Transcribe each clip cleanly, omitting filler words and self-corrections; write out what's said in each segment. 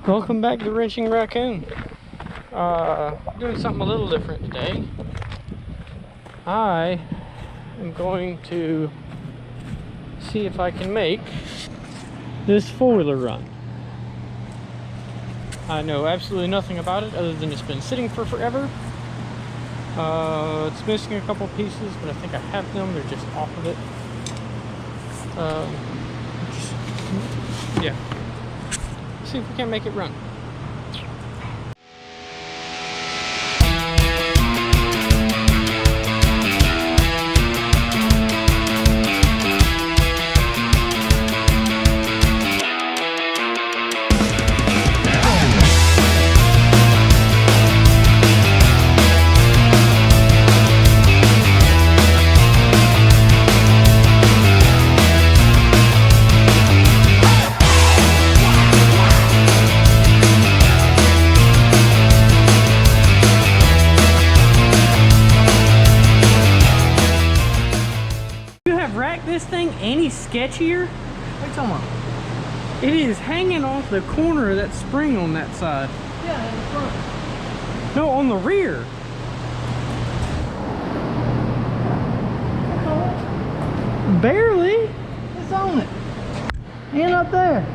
Welcome back to Wrenching Raccoon. Doing something a little different today. I am going to see if I can make this four-wheeler run. I know absolutely nothing about it other than it's been sitting for forever. It's missing a couple pieces, but I think I have them. They're just off of it. Yeah. See if we can make it run. This thing any sketchier? What are you talking about? It is hanging off the corner of that spring on that side. Yeah, in the front. No, on the rear. Barely. It's on it. And up there.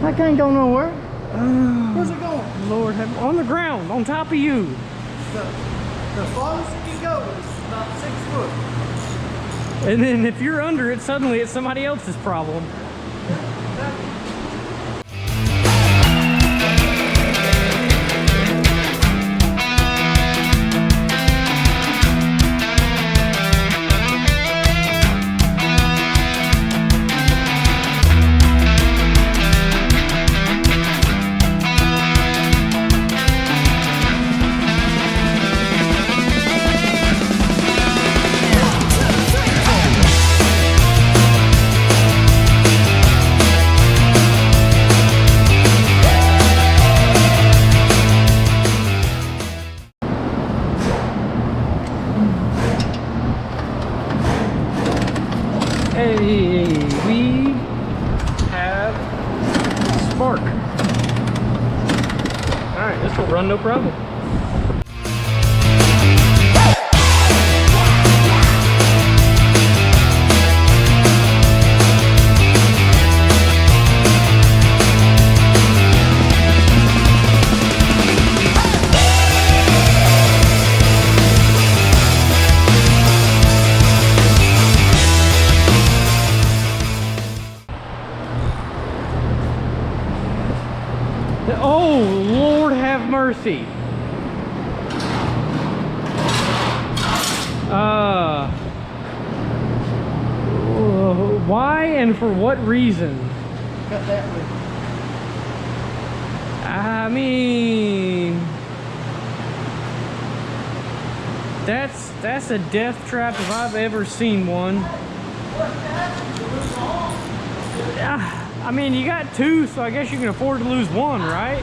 I can't go nowhere. Where's it going? Lord have on the ground, on top of you. The farthest it can go is about 6 foot. And then if you're under it, suddenly it's somebody else's problem. Hey, we have spark. Alright, this will run no problem. Oh, Lord have mercy. Why and for what reason? Cut that with. I mean, that's a death trap if I've ever seen one. I mean, you got two, so I guess you can afford to lose one, right?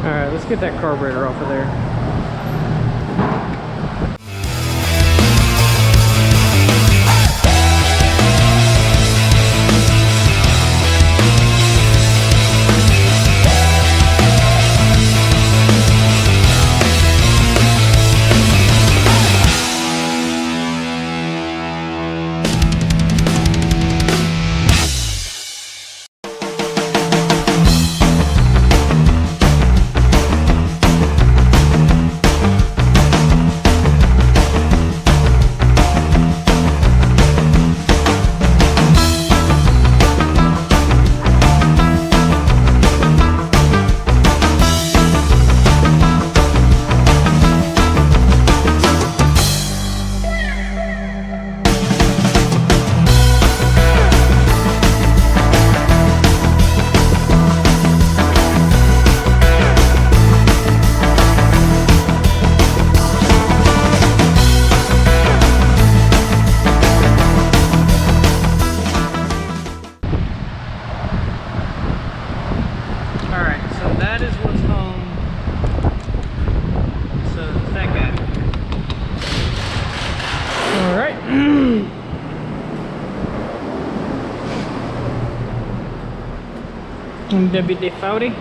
All right, let's get that carburetor off of there. WD-40.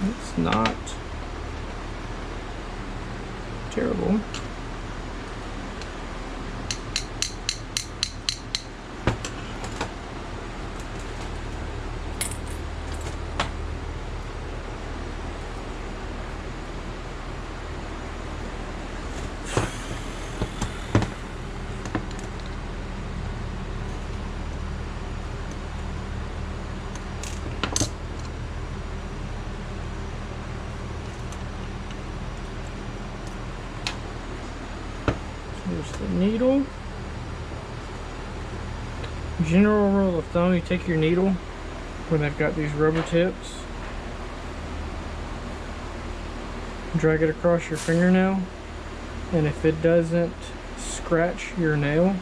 It's not terrible. Here's the needle. General rule of thumb, you take your needle when they've got these rubber tips, drag it across your fingernail, and if it doesn't scratch your nail,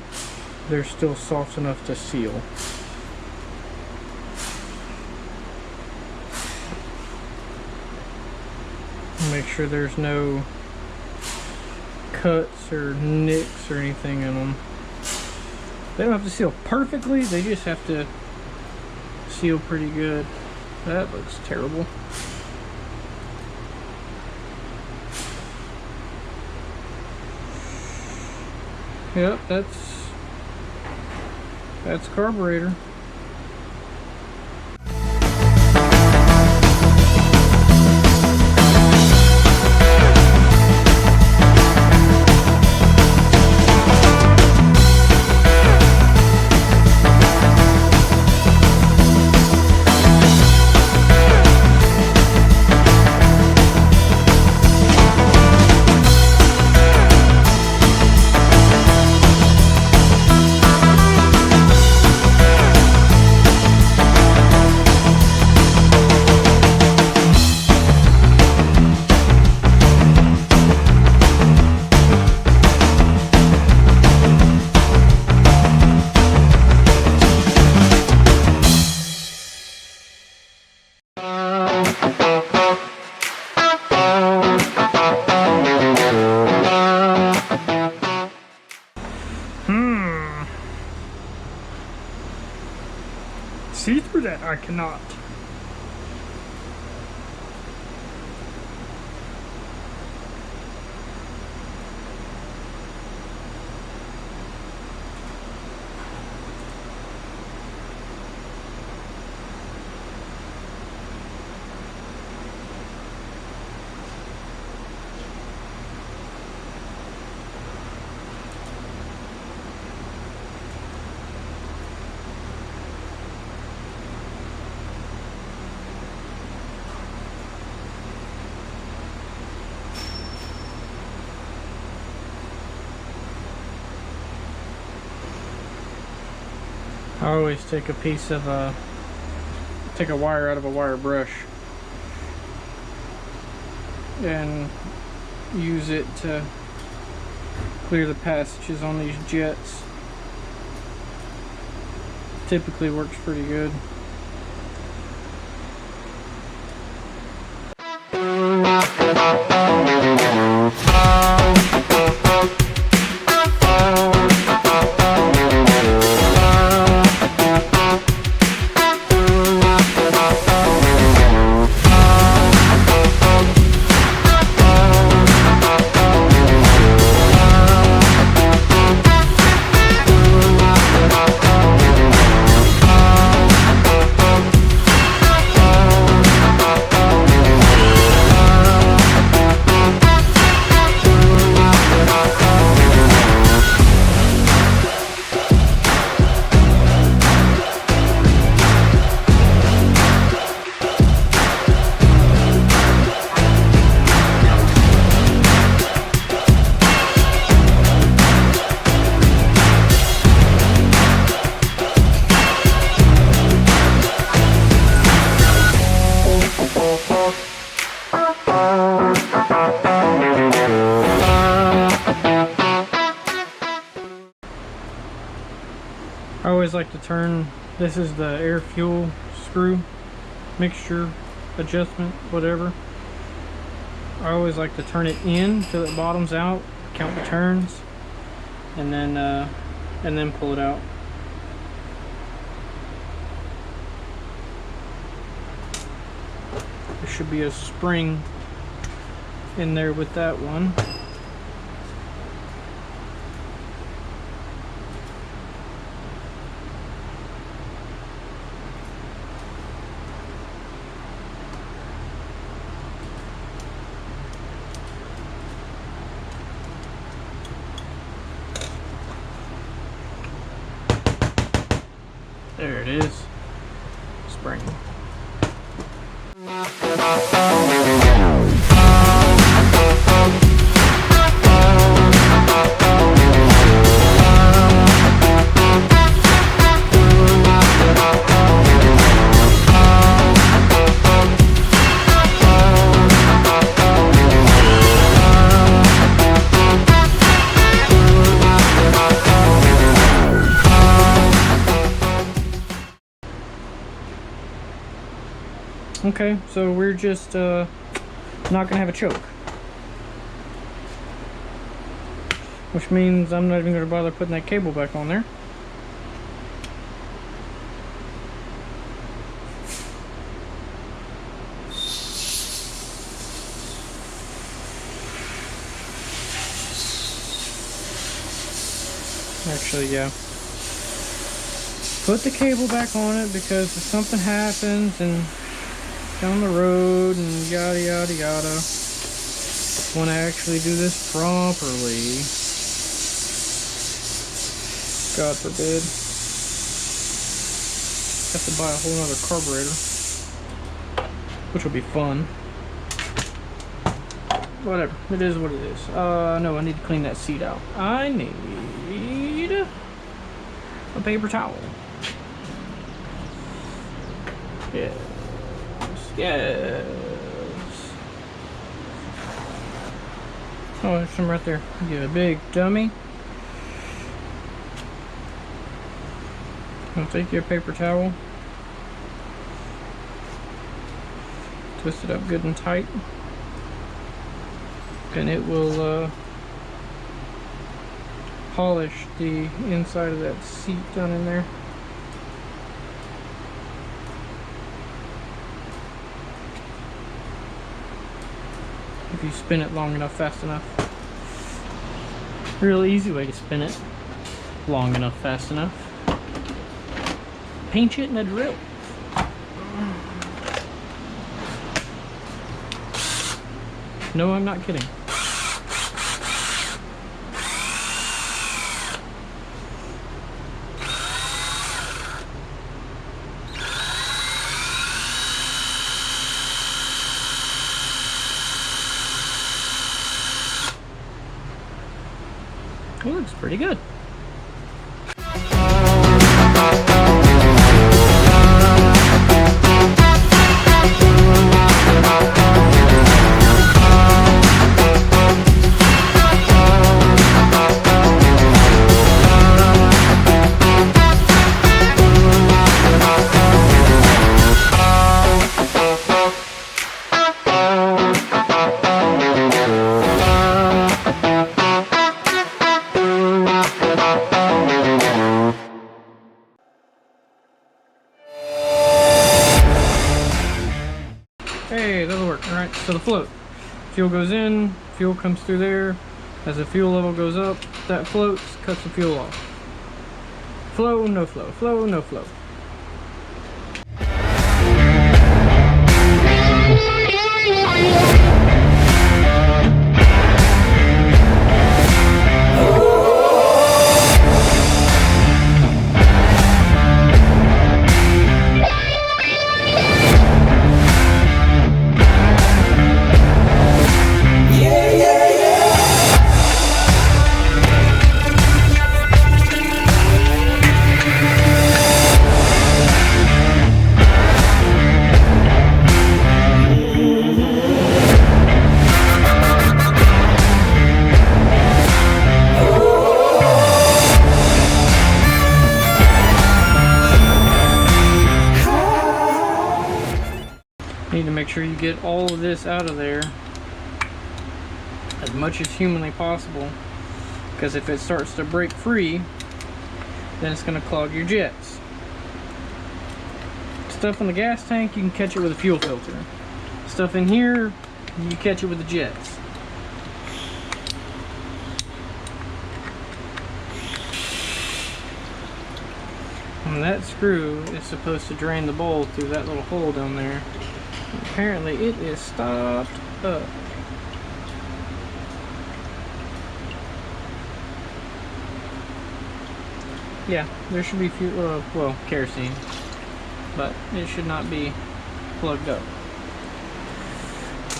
they're still soft enough to seal. Make sure there's no cuts or nicks or anything in them. They don't have to seal perfectly, they just have to seal pretty good. That looks terrible. Yep, that's carburetor. See through that? I cannot. I always take a piece of take a wire out of a wire brush and use it to clear the passages on these jets. Typically works pretty good. I always like to turn, this is the air fuel screw mixture adjustment, whatever. I always like to turn it in till it bottoms out, count the turns, and then pull it out. There should be a spring in there with that one. There it is. Spring. Okay, so we're just not gonna have a choke, which means I'm not even gonna bother putting that cable back on there. Actually, yeah. Put the cable back on it, because if something happens and down the road and yada yada yada, want to actually do this properly, God forbid, have to buy a whole nother carburetor, which will be fun. Whatever, it is what it is. No, I need to clean that seat out. I need a paper towel. Yeah. Yes. Oh, there's some right there. You big dummy. I'll take you a paper towel. Twist it up good and tight. And it will polish the inside of that seat down in there. If you spin it long enough, fast enough. Real easy way to spin it. Long enough, fast enough. Paint it in a drill. No, I'm not kidding. It looks pretty good. to the float. Fuel goes in, fuel comes through there. As the fuel level goes up, that floats, cuts the fuel off. Flow, no flow, flow, no flow. Need to make sure you get all of this out of there as much as humanly possible, because if it starts to break free, then it's going to clog your jets. Stuff in the gas tank, you can catch it with a fuel filter. Stuff in here, you catch it with the jets. And that screw is supposed to drain the bowl through that little hole down there. Apparently it is stopped up. Yeah, there should be fuel, well, kerosene, but it should not be plugged up.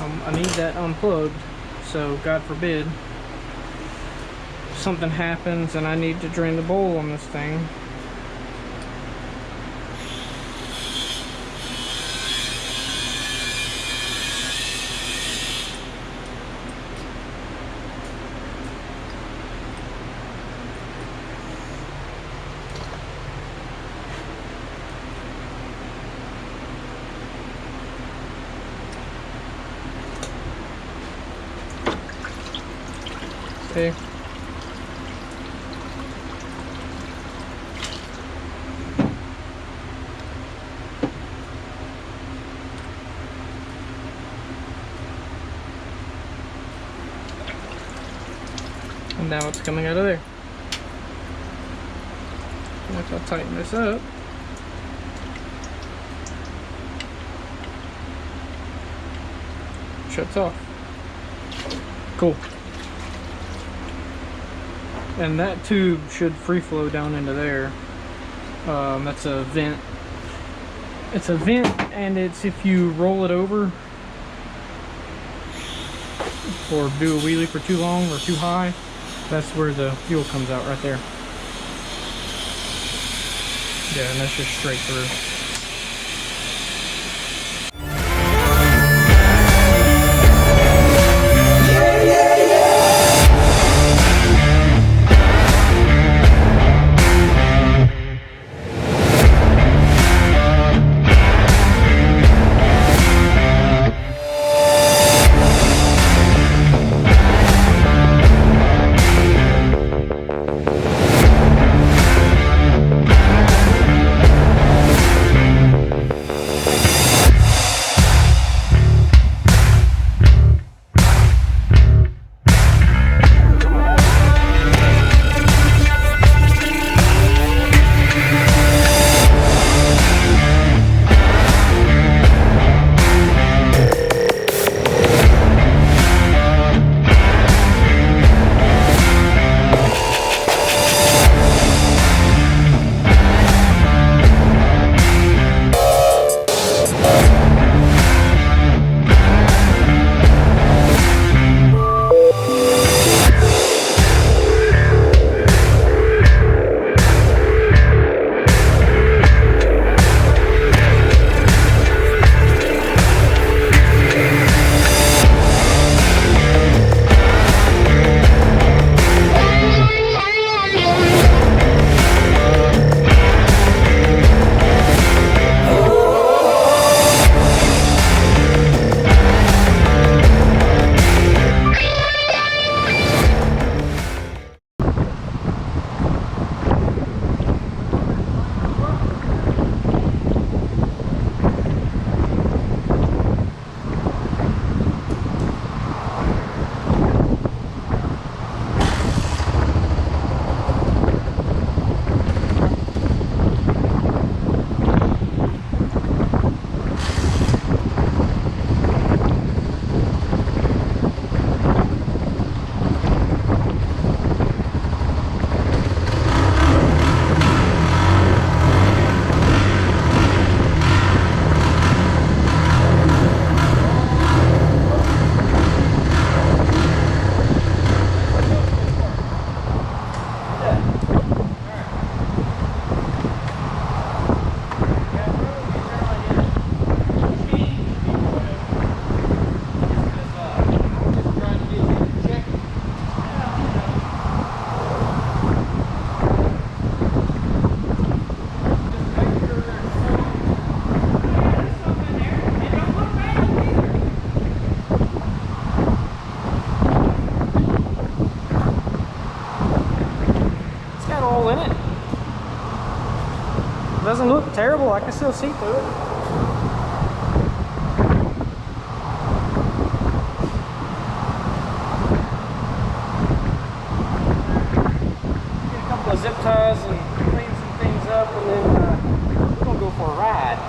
I need that unplugged, so God forbid something happens and I need to drain the bowl on this thing. Okay. And now it's coming out of there. And if I tighten this up, shuts off. Cool. And that tube should free flow down into there. That's a vent. It's a vent, and it's if you roll it over or do a wheelie for too long or too high, that's where the fuel comes out right there. Yeah, and that's just straight through. wasn't terrible. I could still see through it. Get a couple of zip ties and clean some things up, and then we're gonna go for a ride.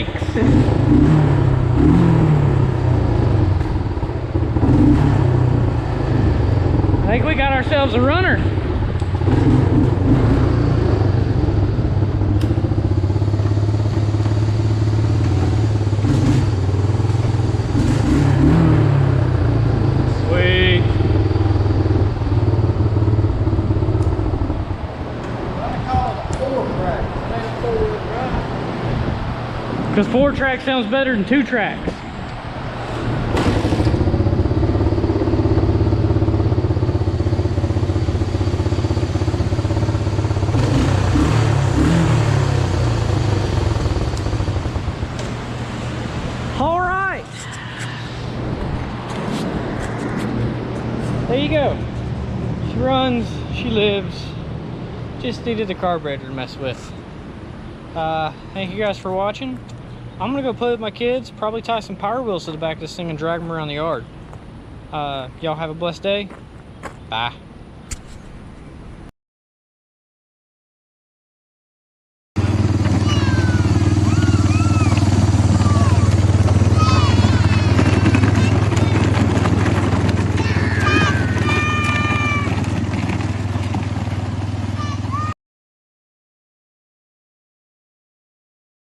brakes. I think we got ourselves a runner. Sweet. I call it a Fourtrax. It ain't a four-wheel drive. Because 4-track sounds better than 2 tracks. All right. There you go. She runs, she lives. Just needed the carburetor to mess with. Thank you guys for watching. I'm gonna go play with my kids, probably tie some power wheels to the back of this thing and drag them around the yard. Y'all have a blessed day. Bye.